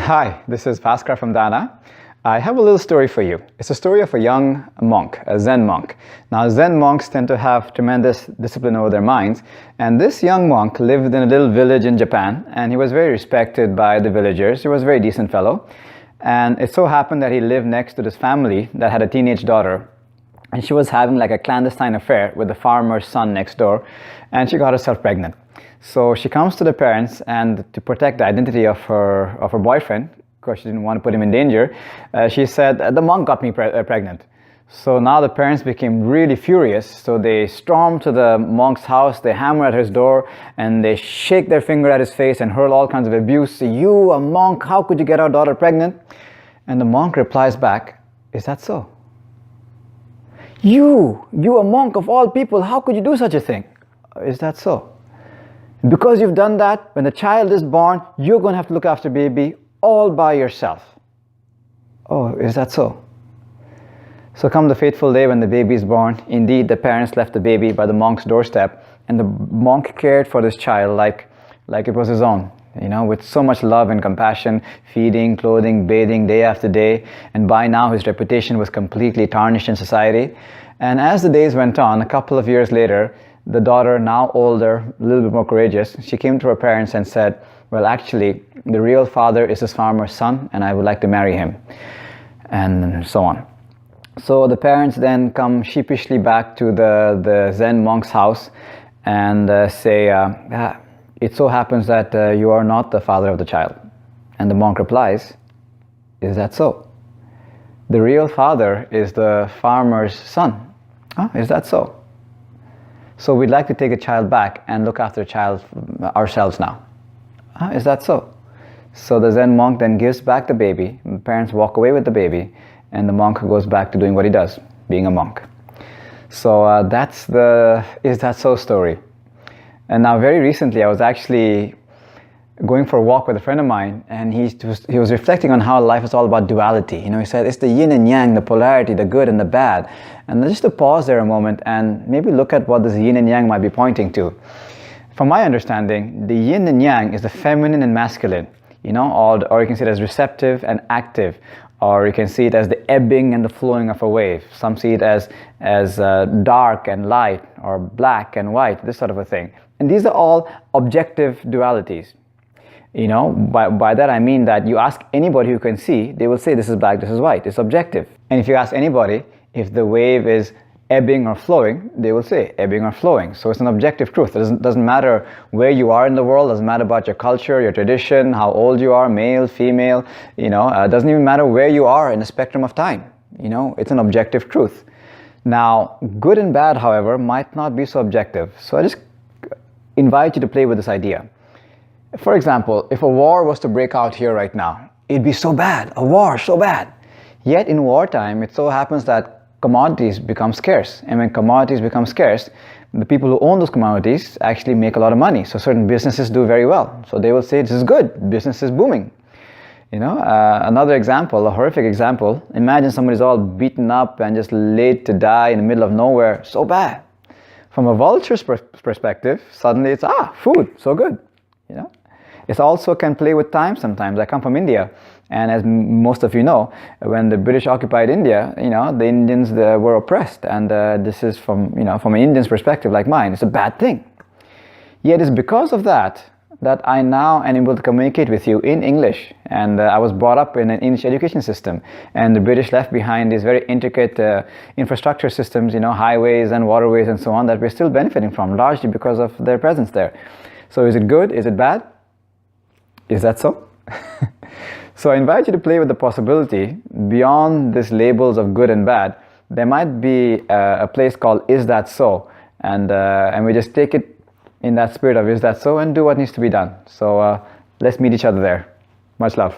Hi, this is Bhaskar from Daana. I have a little story for you. It's a story of a young monk, a Zen monk. Now, Zen monks tend to have tremendous discipline over their minds, and this young monk lived in a little village in Japan, and he was very respected by the villagers. He was a very decent fellow, and it so happened that he lived next to this family that had a teenage daughter, and she was having like a clandestine affair with the farmer's son next door, and she got herself pregnant. So she comes to the parents, and to protect the identity of her boyfriend, because she didn't want to put him in danger, she said, the monk got me pregnant. So now the parents became really furious. So they storm to the monk's house, they hammer at his door, and they shake their finger at his face and hurl all kinds of abuse. You, a monk, how could you get our daughter pregnant? And the monk replies back, is that so? You a monk of all people, how could you do such a thing? Is that so? Because you've done that, when the child is born, you're going to have to look after baby all by yourself. Oh, is that so? So come the fateful day when the baby is born, indeed the parents left the baby by the monk's doorstep, and the monk cared for this child like it was his own, with so much love and compassion, feeding, clothing, bathing day after day, and by now his reputation was completely tarnished in society. And as the days went on, a couple of years later, the daughter, now older, a little bit more courageous, she came to her parents and said, well, actually, the real father is this farmer's son, and I would like to marry him, and so on. So the parents then come sheepishly back to the Zen monk's house and say, it so happens that you are not the father of the child. And the monk replies, is that so? The real father is the farmer's son. Oh, is that so? So we'd like to take a child back and look after the child ourselves now. Is that so? So the Zen monk then gives back the baby, the parents walk away with the baby, and the monk goes back to doing what he does, being a monk. So that's the is that so story. And now very recently I was actually going for a walk with a friend of mine, and he was reflecting on how life is all about duality. He said it's the yin and yang, the polarity, the good and the bad. And just to pause there a moment and maybe look at what this yin and yang might be pointing to. From my understanding, the yin and yang is the feminine and masculine, or you can see it as receptive and active, or you can see it as the ebbing and the flowing of a wave. Some see it as dark and light, or black and white, this sort of a thing. And these are all objective dualities. By that I mean that you ask anybody who can see, they will say this is black, this is white. It's objective. And if you ask anybody if the wave is ebbing or flowing, they will say ebbing or flowing. So it's an objective truth. It doesn't matter where you are in the world, doesn't matter about your culture, your tradition, how old you are, male, female, it doesn't even matter where you are in the spectrum of time. It's an objective truth. Now, good and bad, however, might not be so objective. So I just invite you to play with this idea. For example, if a war was to break out here right now, it'd be so bad, a war, so bad. Yet in wartime, it so happens that commodities become scarce. And when commodities become scarce, the people who own those commodities actually make a lot of money. So certain businesses do very well. So they will say, this is good, business is booming. Another example, a horrific example, imagine somebody's all beaten up and just laid to die in the middle of nowhere, so bad. From a vulture's perspective, suddenly it's, food, so good. It also can play with time sometimes. I come from India, and as most of you know, when the British occupied India, the Indians were oppressed, and this is from an Indian's perspective like mine, it's a bad thing. Yet it's because of that I now am able to communicate with you in English, and I was brought up in an English education system, and the British left behind these very intricate infrastructure systems, highways and waterways and so on, that we're still benefiting from, largely because of their presence there. So is it good? Is it bad? Is that so? So I invite you to play with the possibility, beyond these labels of good and bad, there might be a place called Is That So? And we just take it in that spirit of Is That So? And do what needs to be done. So let's meet each other there. Much love.